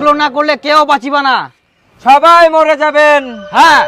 ভালো না করলে কেউ বাঁচিবা না, সবাই মরে যাবেন। হ্যাঁ।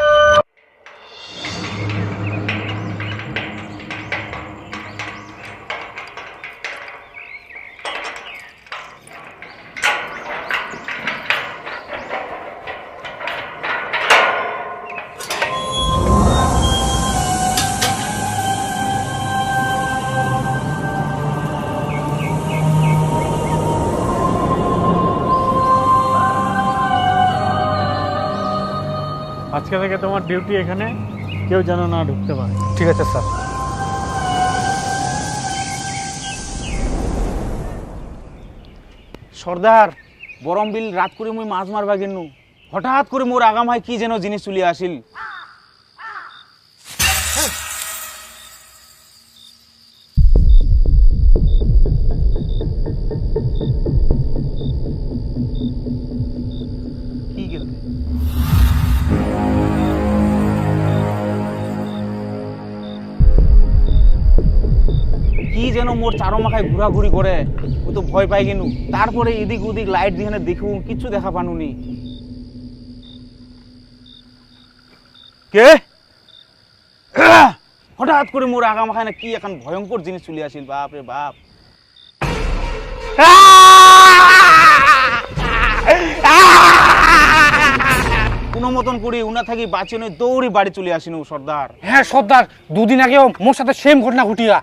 আজকে থেকে তোমার ডিউটি এখানে, কেউ যেন না ঢুকতে পারে। ঠিক আছে স্যার। সর্দার, বরম বিল রাত করে মুই মাছ মারবা গেনু, হঠাৎ করে মোর আগাম হয় কি যেন জিনিস চলে আসিল। কি গেল কি যেন মোর চারো মাখায় ঘোরাঘুরি করে, ও তো ভয় পাই গেনু। তারপরে এদিক ওদিক লাইট দিয়ে দেখু, কিছু দেখা পানুনি। কে হঠাৎ করে মোর আগা মাখায় না কি এখন ভয়ঙ্কর জিনিস চলে আসিল, বাপ রে বাপ। কোনো মতন করি উনা থাকি বাঁচিয়ে নয় দৌড়ি বাড়ি চলে আসিনু সর্দার। হ্যাঁ সর্দার, দুদিন আগেও মোর সাথে সেম ঘটনা ঘটিয়া।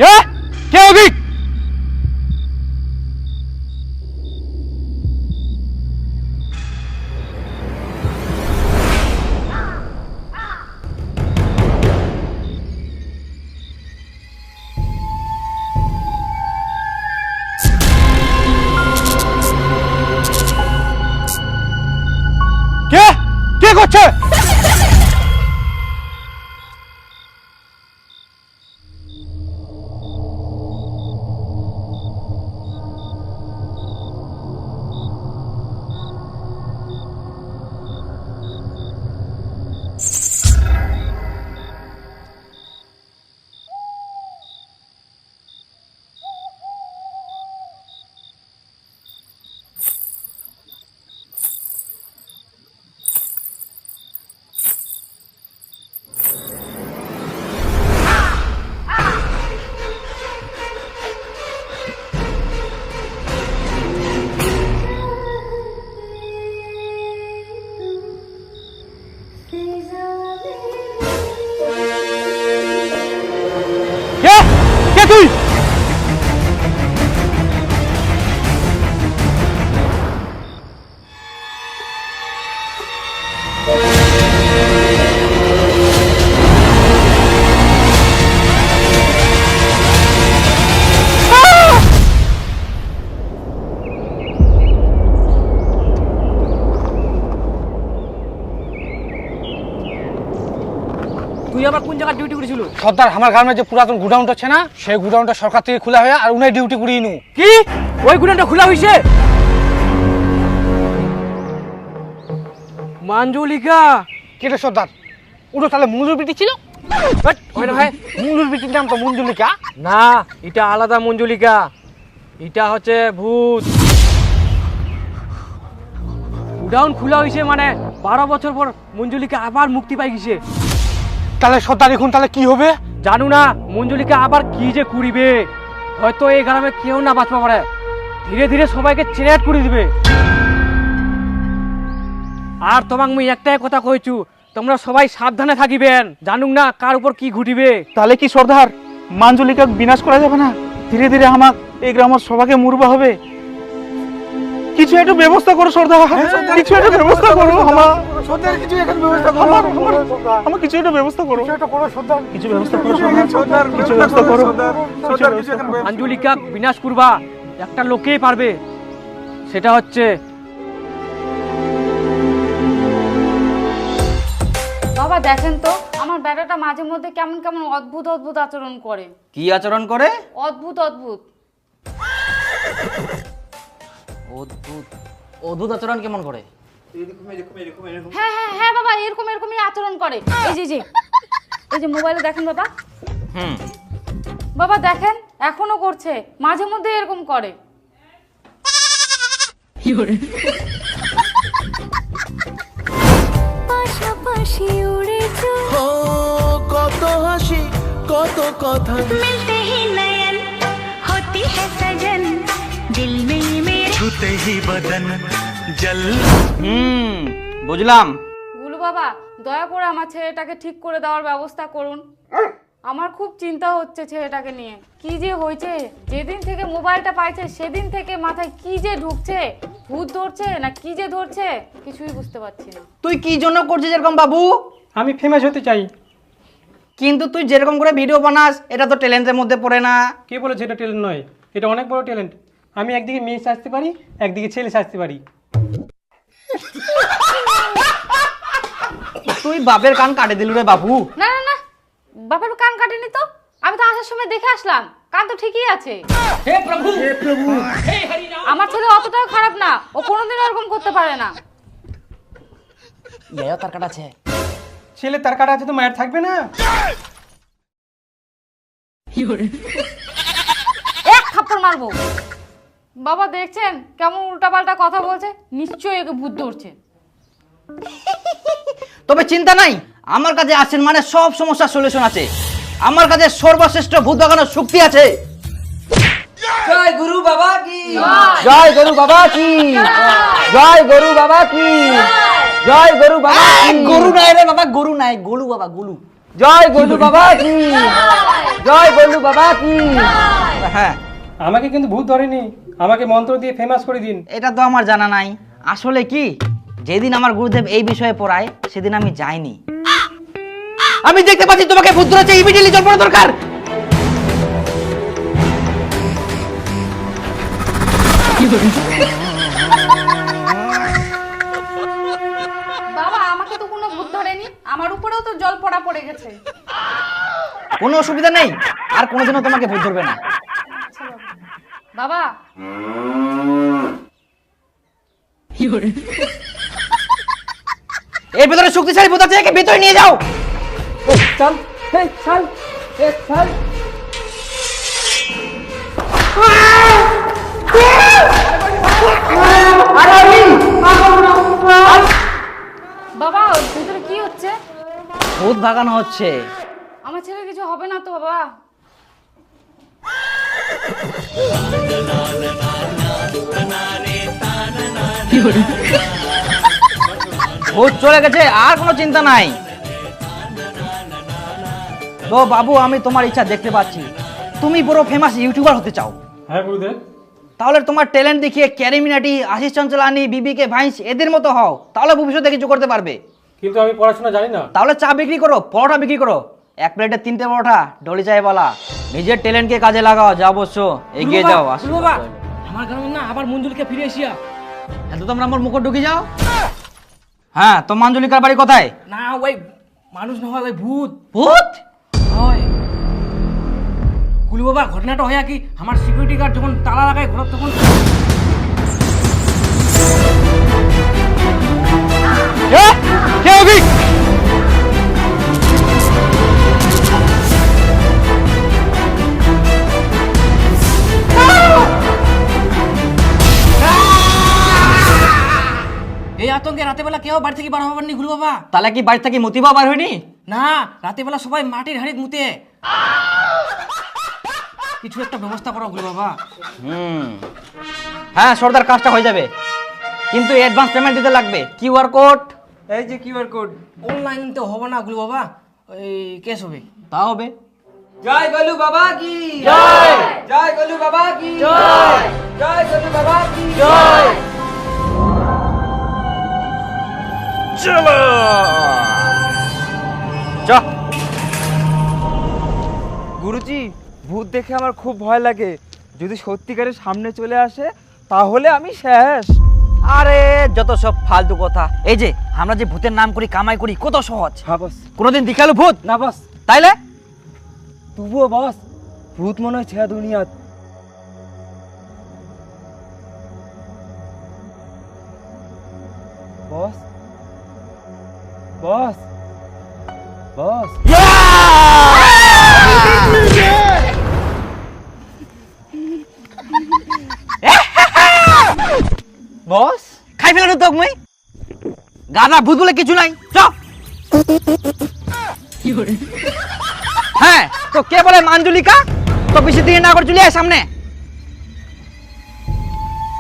কে কে ওদিক? কে কে করছে? কে কে তুই? তুই আবার কোন জায়গায় ডিউটি করেছিল? সর্দার, আমার গ্রামে যে পুরাতন গুডাউনটা আছে না, সেই গুডাউনটা সরকার থেকে খোলা হয়ে আর উনাই ডিউটি করিয়ে নু। কি ওই গুডাউনটা খোলা হইছে? মঞ্জুলিকা কেটে সর্দার, ওটা তাহলে মঞ্জুর বিটি ছিল? ওই হয় মঞ্জুর বিটির নাম তো মঞ্জুলিকা। না, এটা আলাদা মঞ্জুলিকা, এটা হচ্ছে ভূত। গুডাউন খোলা হইছে মানে 12 বছর পর মঞ্জুলিকা আবার মুক্তি পাই গেছে। তাহলে সর্দার এখন তাহলে কি হবে? জানু না মঞ্জুলিকা আবার কি যে করিবে, হয়তো এই গ্রামে কেউ না বাঁচতে পারে, ধীরে ধীরে সবাইকে চেরাট করে দিবে। আর তোমাক মুই একটাই কথা কইছু, তোমরা সবাই সাবধানে থাকিবেন, জানুক না কার উপর কি ঘটিবে। তাহলে কি সর্দার মঞ্জুলিকা বিনাশ করা যাবে না? ধীরে ধীরে আমাক এই গ্রামের সবাইকে মুরবা হবে। কিছু একটা ব্যবস্থা করো সর্দার, কিছু একটা ব্যবস্থা করো আমার, সর্দার কিছু এখানে ব্যবস্থা করো, আমার কিছু একটা ব্যবস্থা করো, কিছু একটা করো সর্দার, কিছু ব্যবস্থা করো সর্দার কিছু ব্যবস্থা করো, সর্দার কিছু এখানে ব্যবস্থা আঞ্জলিকা বিনাশ করবা একটা লোকেই পারবে, সেটা হচ্ছে বাবা দেখেন তো আমার বেটাটা মাঝে মধ্যে কেমন কেমন অদ্ভুত অদ্ভুত আচরণ করে। কি আচরণ করে? অদ্ভুত অদ্ভুত। অদ্ভুত অদ্ভুত আচরণ কেমন করে? হ্যাঁ হ্যাঁ হ্যাঁ বাবা, এরকম এরকমই আচরণ করে। এই যে মোবাইলে দেখেন বাবা। বাবা দেখেন এখনো করছে, মাঝে মধ্যে এরকম করে। পাশাপাশি উড়ে কত হাসি কত কথা मिलते ही नयन होती है सजन दिल में ये मेरे ছুতে হি বদন জল। বুঝলাম। গুলু বাবা দয়া করে আমার ছেলেটাকে ঠিক করে দেওয়ার ব্যবস্থা করুন। আমার খুব চিন্তা হচ্ছে ছেলেটাকে নিয়ে, কি যে হয়েছে। যেদিন থেকে মোবাইলটা পাইছে সেদিন থেকে মাথায় কি যে ঢুকছে, ভূত ধরছে না কি যে ধরছে কিছুই বুঝতে পারছি না। তুই কি জন্য করছিস এরকম বাবু? আমি ফেমাস হতে চাই। কিন্তু তুই যেরকম করে ভিডিও বানাস এটা তো ট্যালেন্টের মধ্যে পড়ে না। কে বলেছে এটা ট্যালেন্ট নয়? এটা অনেক বড় ট্যালেন্ট। আমি একদিকে মেয়ে সাজতে পারি, একদিকে ছেলে সাজতে পারি। তুই বাপের কান কাটে দিলু রে বাবু। না না না, বাপের কান কাটেনি তো, আমি তো আসার সময় দেখে আসলাম, কান তো ঠিকই আছে। হে প্রভু হে প্রভু হে হরি রাম। আমার ছেলে অতটাও খারাপ না, ও কোনোদিন এরকম করতে পারে না। ইয়া তার কাটা আছে। ছেলে তার কাটা আছে তো মায়ের থাকবে না? এক থাপ্পড় মারবো। বাবা দেখছেন কেমন উল্টাপাল্টা কথা বলছে, নিশ্চয়ই একে ভূত ধরছে। তবে চিন্তা নাই, আমার কাছে আছেন মানে সব সমস্যার সলিউশন আছে। আমার কাছে সর্বশ্রেষ্ঠ ভূত ভাগানোর শক্তি আছে। জয় গুরু বাবা কি, জয় গুরু বাবা কি, জয় গুরু বাবা কি, জয় গুরু বাবা কি। গরু নাই রে বাবা, গরু নাই, গোলু বাবা গোলু। জয় গুরু বাবা কি, জয় গুরু বাবা কি। হ্যাঁ, আমাকে কিন্তু ভূত ধরেনি, আমাকে মন্ত্র দিয়ে ফেমাস করে দিন। এটা তো আমার জানা নাই। আসলে কি, যেদিন আমার গুরুদেব এই বিষয়ে পড়ায় সেদিন আমি যাইনি। আমি দেখতে পাচ্ছি তোমাকে ভূত ধরেছে, ইমিডিয়েটলি জল পড়া দরকার। বাবা আমাকে তো কোনো ভূত ধরেনি, আমার উপরেও তো জল পড়া পড়ে গেছে। কোনো অসুবিধা নেই, আর কোনোদিনও তোমাকে ভূত ধরবে না। বাবা এর ভেতরে শক্তিশালী ভূত আছে, একে ভেতরে নিয়ে যাও। চল এই চল এই চল। বাবা ভিতরে কি হচ্ছে? ভূত ভাগানো হচ্ছে। আমার ছেলে কিছু হবে না তো বাবা? ভূত চলে গেছে, আর কোনো চিন্তা নাই। তো বাবু আমি তোমার ইচ্ছা দেখতে পাচ্ছি, তুমি বড় ফেমাস ইউটিউবার হতে চাও। হ্যাঁ গুরুদেব। তাহলে তোমার ট্যালেন্ট দেখিয়ে ক্যারিমিনাটি, আশিস চঞ্চলানি, বিবিকে ভাইস এদের মতো হও, তাহলে ভবিষ্যতে কিছু করতে পারবে। কিন্তু আমি পড়াশোনা জানি না। তাহলে চা বিক্রি করো, পরোটা বিক্রি করো, এক প্লেটে 3টে পরোটা, ডলি চায়ওয়ালা। নিজের ট্যালেন্টকে কাজে লাগাও, যা অবশ্য এগিয়ে যাও। গুলু বাবা আমার গ্রামে না আবার মঞ্জুলিকে ফিরে আসিয়া। এত তোমরা আমার মুখ ঢুকে যাও। হ্যাঁ, তো মঞ্জুলিকার বাড়ি কোথায়? না ওই মানুষ না হয় ওই ভূত। ভূত? হয় গুলু বাবা, ঘটনাটা হয় কি, আমার সিকিউরিটি গার্ড যখন তালা লাগায় ঘর তখন কে হবি? এই আতঙ্কে রাতে বেলা কেউ বাড়ি থেকে বার হবার নি গুলু বাবা। তাহলে কি বাড়ি থেকে মতিবা বার হয়নি? না রাতে বেলা সবাই মাটির হাড়িতে মুতে। কিছু একটা ব্যবস্থা করো গুলু বাবা। হ্যাঁ সর্দার, কাজটা হয়ে যাবে, কিন্তু অ্যাডভান্স পেমেন্ট দিতে লাগবে। কিউআর কোড, এই যে কিউআর কোড। অনলাইন তো হবে না গুলু বাবা, ওই কেস হবে। তা হবে। জয় গলু বাবা কি জয়, জয় গলু বাবা কি জয়, জয় গলু বাবা কি জয়। চলো চ। গুরুজি, ভূত দেখে আমার খুব ভয় লাগে। যদি সত্যিকারের সামনে চলে আসে তাহলে আমি শেষ। আরে যত সব ফালতু কথা। এই যে আমরা যে ভূতের নাম করি কামাই করি কত সহজ। হ্যাঁ বস। কোনোদিন দেখালো ভূত না বস, তাইলে তবুও বস ভূত মনে হয় ছেড়া দুনিয়াত। বস বস বস বস খাই ফেলানো তো মই গাদা ভূত বলে কিছু নাই চ। হ্যাঁ তো কে বলে মাঞ্জুলিকা? তো বেশি দিন না করে চলে আয় সামনে।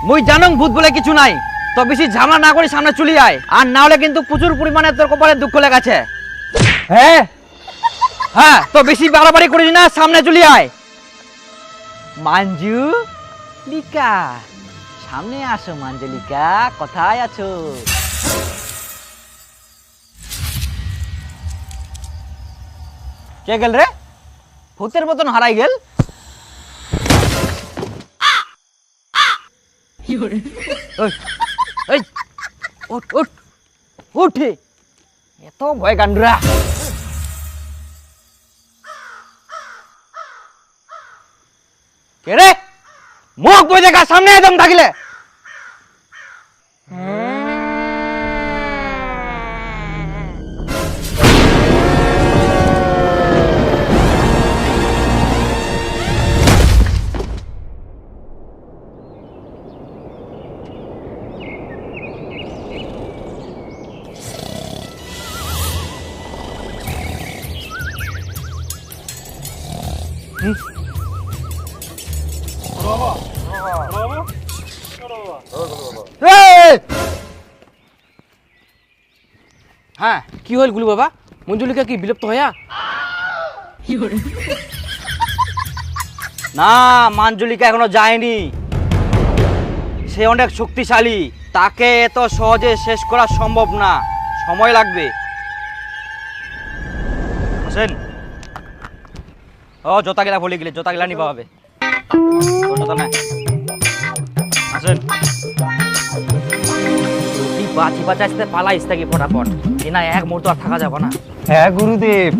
মুই জানং ভূত বলে কিছু নাই, তো বেশি ঝামেলা না করে সামনে চলে আয়। আর না হলে কিন্তু প্রচুর পরিমাণে তোর কপালে দুঃখ লেগেছে। হ্যাঁ হ্যাঁ তো বেশি বাড়াবাড়ি করিস না, সামনে চলে আয়। মাঞ্জুলিকা সামনে আসো। মাঞ্জুলিকা কোথায় আছো? কে গেল রে? ভূতের মতন হারাই গেল। ওই, ওই, উঠ উঠ উঠে এত ভয় গান্ডুরা। কে রে? মুখ বই দেখা সামনে একদম থাকিলে। হ্যাঁ কি হল গুলু বাবা? মঞ্জুলিকা কি বিলুপ্ত হয়া? না, মাঞ্জুলিকা এখনো যায়নি। সে অনেক শক্তিশালী, তাকে এত সহজে শেষ করা সম্ভব না, সময় লাগবে। আসেন। ও জোতা গেলা ভুলে গেলে, জোতা গেলা নিবা হবে। জোতা না আসেন। বাঁচি বাঁচাইতে পালাইস থাকি ফটাফট, না এক মুহূর্ত আর থাকা যাবে না। হ্যাঁ গুরুদেব।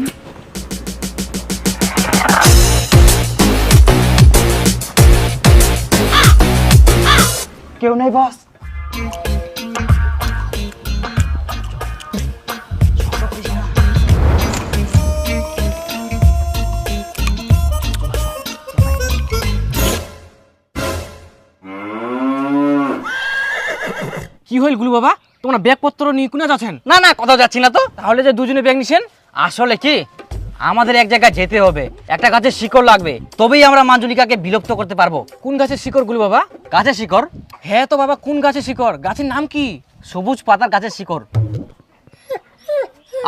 কেউ নাই বস। কি হইল গুলু বাবা? তোমরা ব্যাগপত্র নিয়ে কোনা যাচ্ছেন? না না, কোথাও যাচ্ছি না তো। তাহলে যে দুজনে ব্যাগ নিছেন? আসলে কি আমাদের এক জায়গায় যেতে হবে, একটা গাছের শিকড় লাগবে, তবেই আমরা মাঞ্জুলিকাকে বিলুপ্ত করতে পারবো। কোন গাছের শিকড় গুলু বাবা? গাছের শিকড়? হ্যাঁ তো বাবা, কোন গাছের শিকড়? গাছের নাম কি? সবুজ পাতার গাছের শিকড়।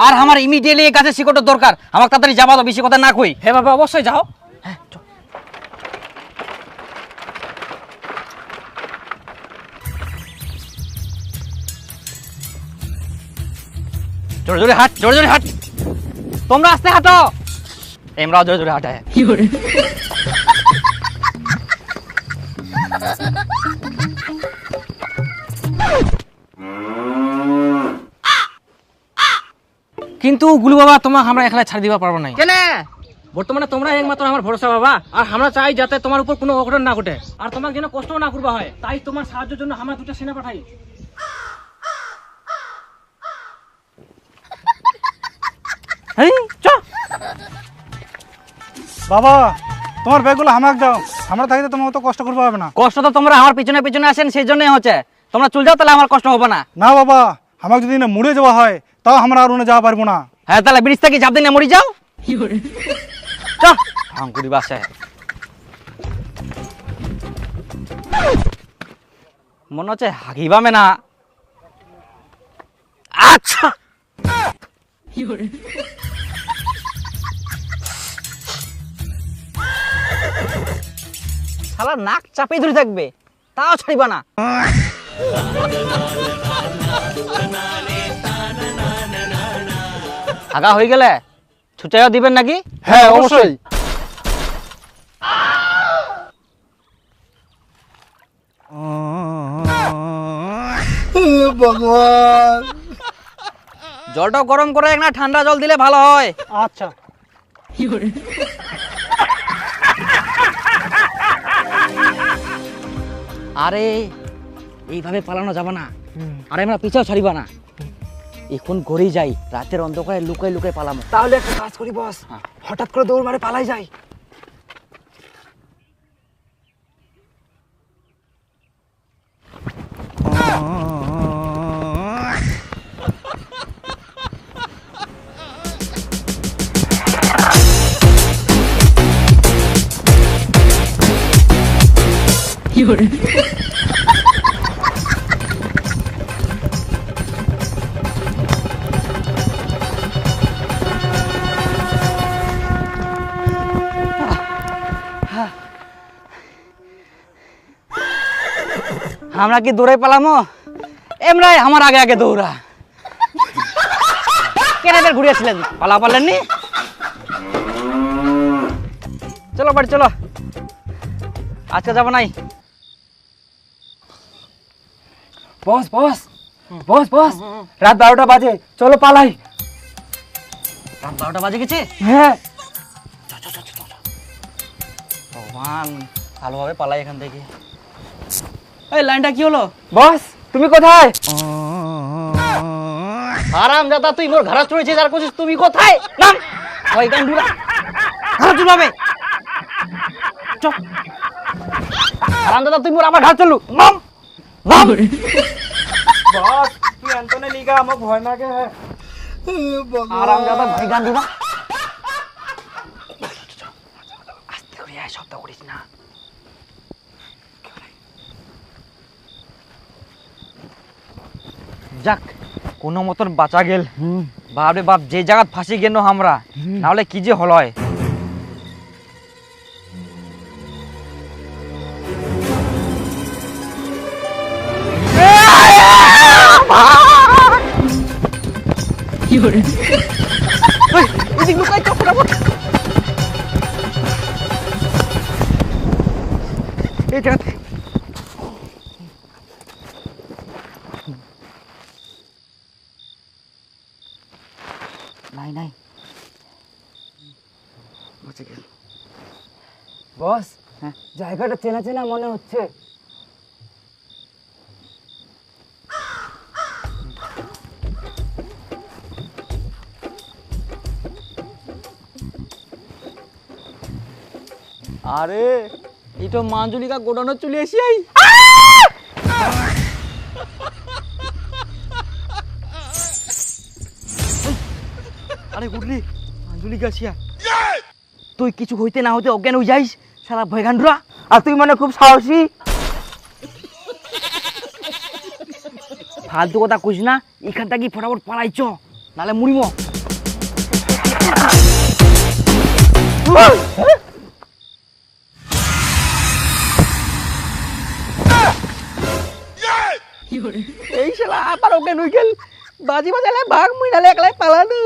আর আমার ইমিডিয়েটলি এই গাছের শিকড়টা দরকার। আমার তাড়াতাড়ি যাবা তো, বেশি কথা না কই। হ্যাঁ বাবা অবশ্যই যাও। হ্যাঁ চল। জোরে জোরে হাঁট, জোরে জোরে হাঁট। তোমরা আস্তে হাঁটো, আমরাও জোরে জোরে হাঁটায়। কিন্তু গুলু বাবা তোমাকে আমরা একলা ছাড় দিবা পারবো না। কেন? বর্তমানে তোমরা একমাত্র আমার ভরসা বাবা। আর আমরা চাই যাতে তোমার উপর কোনো অঘটন না ঘটে, আর তোমাকে যেন কষ্ট না করবা হয়। তাই তোমার সাহায্যের জন্য আমরা দুটো সেনা পাঠাই। বাবা তোমার ব্যাগগুলো আমাকে দাও, আমরা থাকতে তোমাকে তো কষ্ট করবো হবে না। কষ্ট তো তোমরা আমার পিছনে পিছনে আসেন, সেই জন্যই হচ্ছে। তোমরা চলে যাও, তাহলে আমার কষ্ট হবে না। না বাবা, আমাকে যদি না মুড়ে যাওয়া হয় তাও আমরা আর উনে যাওয়া পারবো না। হ্যাঁ তাহলে ব্রিজ থেকে ঝাঁপ দিয়ে মরি যাও। করি বাসায় মনে হচ্ছে হাগিবামে না। আচ্ছা শালা নাক চাপিয়ে ধরে থাকবে, তাও ছাড়িবা না। আগা হয়ে গেলে ছুচাইও দিবেন নাকি? হ্যাঁ অবশ্যই। ভগবান, জলটাও গরম করে না ঠান্ডা জল দিলে ভালো হয়। আচ্ছা। আরে এইভাবে পালানো যাবে না, আর আমরা পিছাও ছাড়িবা না। এখন ঘরেই যাই, রাতের অন্ধকারে লুকাই লুকাই পালামো। তাহলে একটা কাজ করি বস, হঠাৎ করে দৌড় মারে পালাই যাই। আমরা কি দৌড়াই পালামো? এমরাই আমার আগে আগে দৌড়া। কেন এবার ঘুরিয়েছিলেন, পালা পারলেননি? চলো বাড়ি চলো, আজকে যাবো নাই। বস বস বস বস, রাত 12টা বাজে, চলো পালাই। রাত 12টা বাজে গেছে? হ্যাঁ। ভগবান, ভালোভাবে পালাই এখান থেকে। এই লাইনটা কি হলো? বস তুমি কোথায়? আরাম দাদা, তুই মোর ঘরে চড়েছিস আর করছিস তুমি কোথায়? নাম ওই গান্ডুরা ঘরে চলবে। চল আরাম দাদা, তুই মোর আমার ঘর চলু। নাম নাম। বস তুই এন্তনে লিগা আমার ভয় লাগে। হ্যাঁ আরাম দাদা ভাই গান্ডুরা, আস্তে করে আয়, শব্দ করিস না। যাক কোনো মতন বাঁচা গেল। বাপরে বাপ, যে জায়গাত ফাঁসি গেল আমরা, নাহলে কি যে হল হয়। এদিক লুকাই তো ফটাফট। এই জায়গাতে নাই নাই, বুঝে গেল। বস হ্যাঁ, জায়গাটা চেনা চেনা মনে হচ্ছে। আরে এই তো মাঞ্জুলিকা গোডাউনে চলে এসি আই। আরে গুডলি, মাঞ্জুলিকা আসিয়া। তুই কিছু হইতে না হইতে অজ্ঞান হয়ে যাইস শালা ভয়গান্ডুরা। আর তুই মানে খুব সাহসী। ফালতু কথা কইস না, এখান থেকে ফটাফট পালাইছ, নালে মুড়িম। এই শালা আবার অজ্ঞান হয়ে গেল। বাজি বাজালে ভাগ, মুই নালে একলাই পালানো।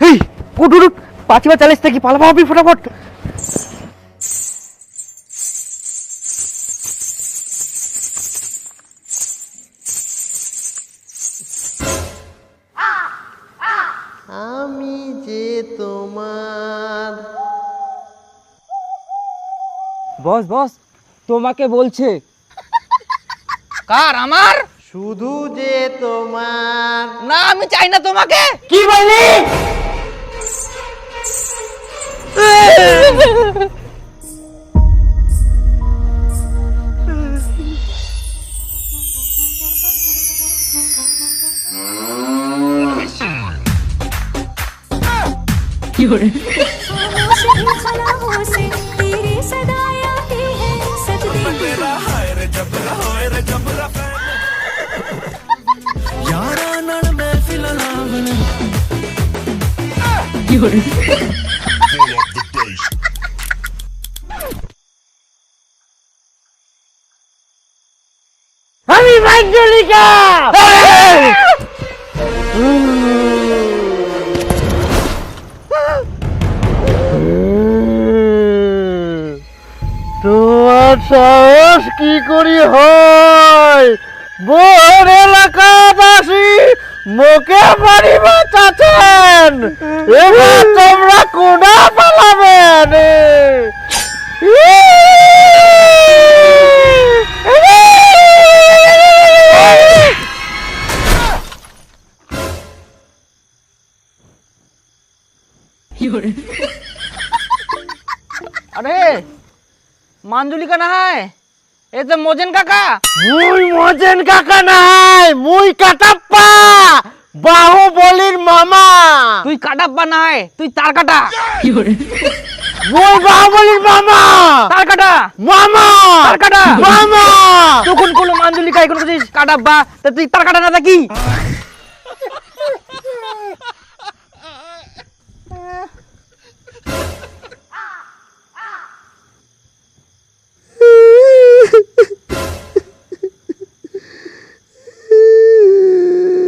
এই উঠ উঠ, পাঁচিবা চালিস থেকে পালাবা হবি ফটাফট। আমি যে তোমার। বস বস তোমাকে বলছে। কার? আমার? শুধু যে তোমার। না, আমি চাই না তোমাকে। কি বললি? আমি মঞ্জুলিকা। তোমার সাহস কি করি হয় বোর এলাকাবাসী মুখে মারিবা চাচ্ছেন, এবার তোমরা কোনা পালাবেন। আরে মাঞ্জুলিকা না হয় এ তো মজেন কাকা। মুই মজেন কাকা নাই, মুই কাটাপ্পা বাহুবলীর মামা। তুই কাটাপ্পা না হয় তুই তার কাটা। মুই বাহুবলীর মামা। তার কাটা মামা। তার কাটা মামা। তখন কোনো মাঞ্জুলিকা এখন বলছিস কাটাপ্পা, তা তুই তার কাটা না কি?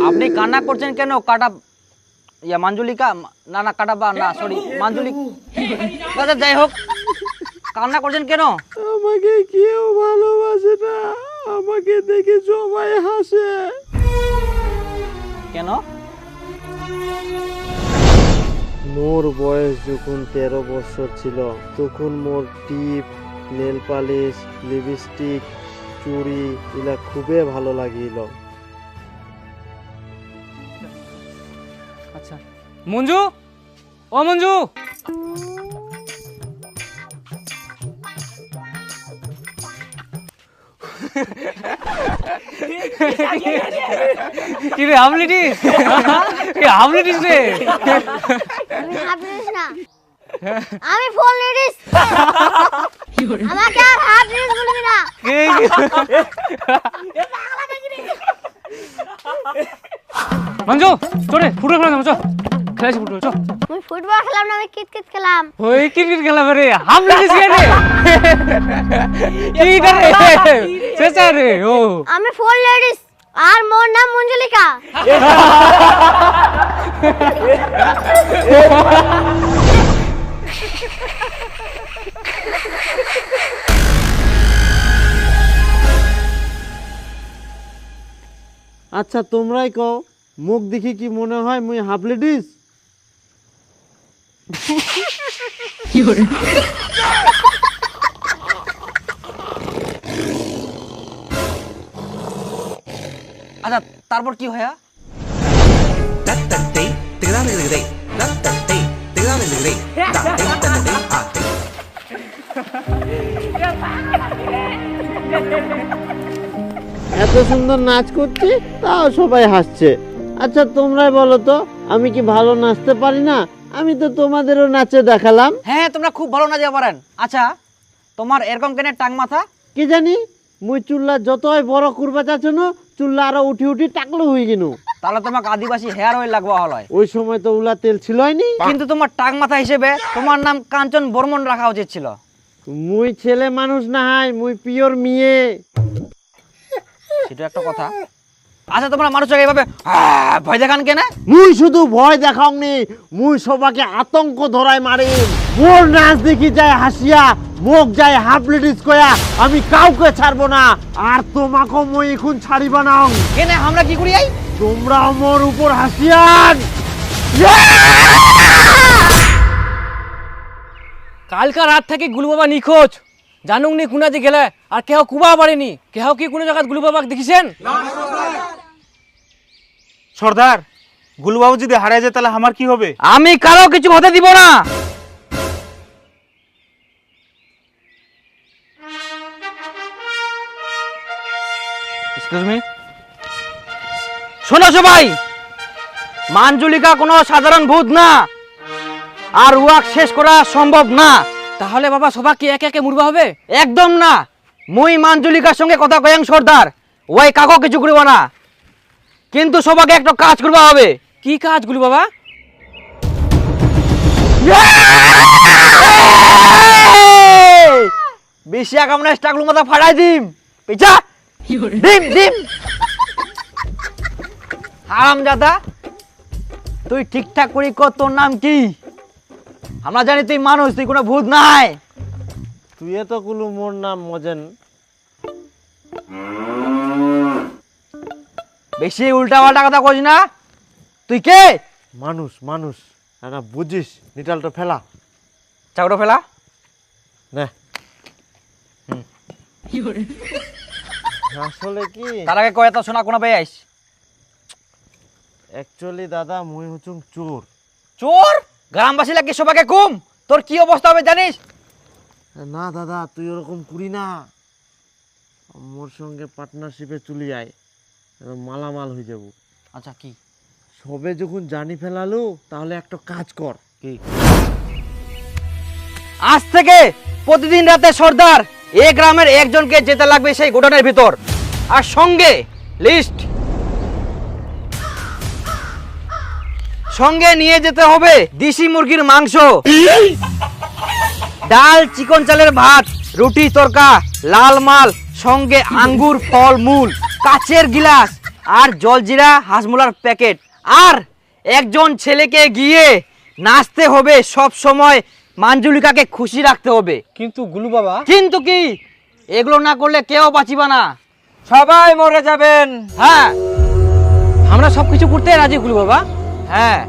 আপনি কান্না করছেন কেন? কাটা ইয়া মাঞ্জুলিকা না না কাটাবা না সরি মাঞ্জুলিকা দাদা, যাই হোক কান্না করছেন কেন? আমাকে কেউ ভালোবাসে না, আমাকে দেখে সবাই হাসে। কেন? মোর বয়স যখন 13 বছর ছিল তখন মোর টিপ, নেল পালিশ, লিপস্টিক, চুড়ি এগুলা খুবই ভালো লাগিল। আচ্ছা মঞ্জু, ও মঞ্জু, কি রে হামলিটিস? হামলিটিস রে? আমি হাফ না, আমি ফুল লিডিস। আমাকে আর হাফ লিডিস বলবি না। মঞ্জু চলে ফুটবল খেলা চল, খেলাছি ফুটবল চল। আমি ফুটবল খেলাম না, আমি ক্রিকেট খেলাম। ওই ক্রিকেট খেলা রে হামলিটিস কে রে? কি রে চেঁচা রে? ও আমি ফুল লিডিস আর মোর নাম মঞ্জুলিকা। আচ্ছা তোমরাই কও, মুখ দেখি কি মনে হয় মুই হাফ লেডিস? আচ্ছা তারপর কি হয়? এত সুন্দর নাচ করছি তাও সবাই হাসছে। আচ্ছা তোমরাই বলো তো, আমি কি ভালো নাচতে পারি না? আমি তো তোমাদেরও নাচে দেখালাম। হ্যাঁ তোমরা খুব ভালো নাচতে পারেন। আচ্ছা তোমার এরকম কেন টাং মাথা? কি জানি, মুই চুল্লা যতই বড় করবা চাচ্ছ না, চুল্লা আরো উঠি উঠি টাকলো হয়ে গেল। তাহলে তোমাকে আদিবাসী হেয়ার অয়েল লাগবা হলো। ওই সময় তো উলা তেল ছিলই নি। কিন্তু তোমার টাং মাথা হিসেবে তোমার নাম কাঞ্চন বর্মন রাখা উচিত ছিল। মুই ছেলে মানুষ না হয়, মুই পিওর মেয়ে। সেটা একটা কথা। আচ্ছা তোমরা মানুষকে এইভাবে ভয় দেখান কেন? মুই শুধু ভয় দেখাওনি, মুই সবাকে আতঙ্ক ধরাই মারি। মোর নাচ দেখি যায় হাসিয়া, মুখ যায় হাফ লেডিস কয়া, আমি কাউকে ছাড়বো না। আর তোমাকে মই এখন ছাড়িবা না। কেন আমরা কি করি? তোমরা মোর উপর হাসিয়ান। কালকা রাত থেকে গুলু বাবা নিখোঁজ, জানুক নি কুনা যে গেলে, আর কেহ কুবা পারেনি। কেহ কি কোনো জায়গায় গুলু বাবাকে দেখিছেন? সর্দার, গুলুবাবু যদি হারিয়ে যায় তাহলে আমার কি হবে? আমি কারো কিছু হতে দিব না। এক্সকিউজ মি, শোনো সবাই, মাঞ্জুলিকা কোনো সাধারণ ভূত না। আর ওয়াক শেষ করা সম্ভব না। তাহলে বাবা সবাইকে একে একে মুড়বা হবে? একদম না, মুই মাঞ্জুলিকার সঙ্গে কথা কয়াং সর্দার, ওই কাকো কিছু করব না, কিন্তু সবাইকে একটা কাজ করবা হবে। কি কাজ গুলু বাবা? বেশি আকামনা স্টাকলু মাথা ফাড়াই দিম, পিছা ডিম ডিম। হারামজাদা, তুই ঠিকঠাক করি কর, তোর নাম কি? আমরা জানি তুই মানুষ, তুই কোনো ভূত নাই। তুই তো কুলু মোর নাম মজেন। বেশি উল্টা পাল্টা কথা কইস না। তুই কে? মানুষ মানুষ না বুঝিস, নিটালটা ফেলা চাকরো ফেলা না। আসলে কি তার আগে কয় তো শোনা কোনা পেয়ে আইস। অ্যাকচুয়ালি দাদা মুই হচ্ছুম চোর। চোর? গ্রামবাসী লাগে সবাইকে কুম, তোর কি অবস্থা হবে জানিস? না দাদা তুই ওরকম করি না, মোর সঙ্গে পার্টনারশিপে চলি আয়, মালামাল হয়ে যাব। আচ্ছা কি? সবে যখন জানি ফেলালো তাহলে একটা কাজ কর। কি? আজ থেকে প্রতিদিন রাতে সর্দার এই গ্রামের একজনকে যেতে লাগবে সেই গোডাউনের ভিতর, আর সঙ্গে লিস্ট সঙ্গে নিয়ে যেতে হবে দেশি মুরগির মাংস, ডাল, চিকন চালের ভাত, রুটি তরকা, লাল মাল, সঙ্গে আঙ্গুর, ফল মূল, কাচের গিলাস আর জলজিরা হাজমোলার প্যাকেট। আর একজন ছেলেকে গিয়ে নাচতে হবে সব সময়, মাঞ্জুলিকাকে খুশি রাখতে হবে। কিন্তু গুলু বাবা, কিন্তু কি? এগুলো না করলে কেউ বাঁচিবা না, সবাই মরে যাবেন। হ্যাঁ আমরা সবকিছু করতে রাজি গুলু বাবা। হ্যাঁ।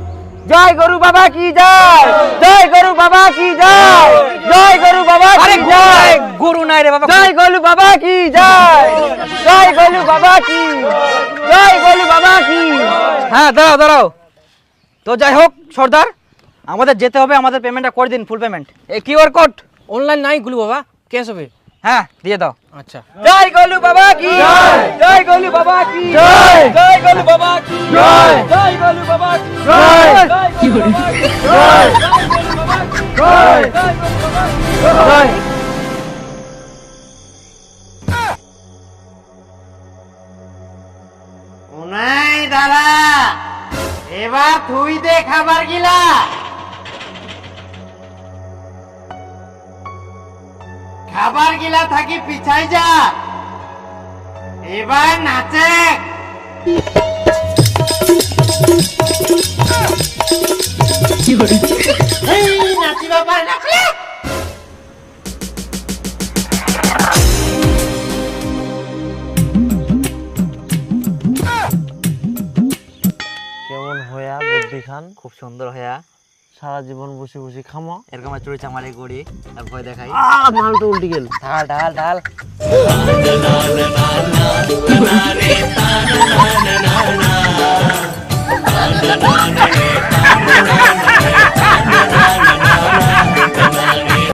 জয় গরু বাবা কি জয়, জয় গরু বাবা কি জয়, জয় গরু বাবা কি জয়। গরু নাই রে বাবা, জয় গরু বাবা কি জয়, জয় গরু বাবা কি, জয় গরু বাবা কি। হ্যাঁ দাঁড়াও দাঁড়াও, তো যাই হোক সর্দার, আমাদের যেতে হবে, আমাদের পেমেন্টটা করে দিন, ফুল পেমেন্ট। এই কিউআর কোড অনলাইন নাই গুলু বাবা, ক্যাশ হবে? হ্যাঁ দিয়ে দাও। আচ্ছা। জয় গলু বাবা কি জয়, জয় গলু বাবা কি জয়, জয় গলু বাবা কি জয়, জয় গলু বাবা কি জয়, কি করে জয়, জয় জয়। ওনাই দাদা এবার তুই দে খাবার গিলা। খাবার গিলা থাকি পিছাই যা, এবার নাচে। নাচি বাবা নাচলে। কেমন হয়া বুদ্ধি খান? খুব সুন্দর হয়া, সারা জীবন বসে বসে খামো, এরকম চুরি চামারি করি আর ভয় দেখাই। মালটা উল্টে গেল। ঢাল ঢাল ঢাল।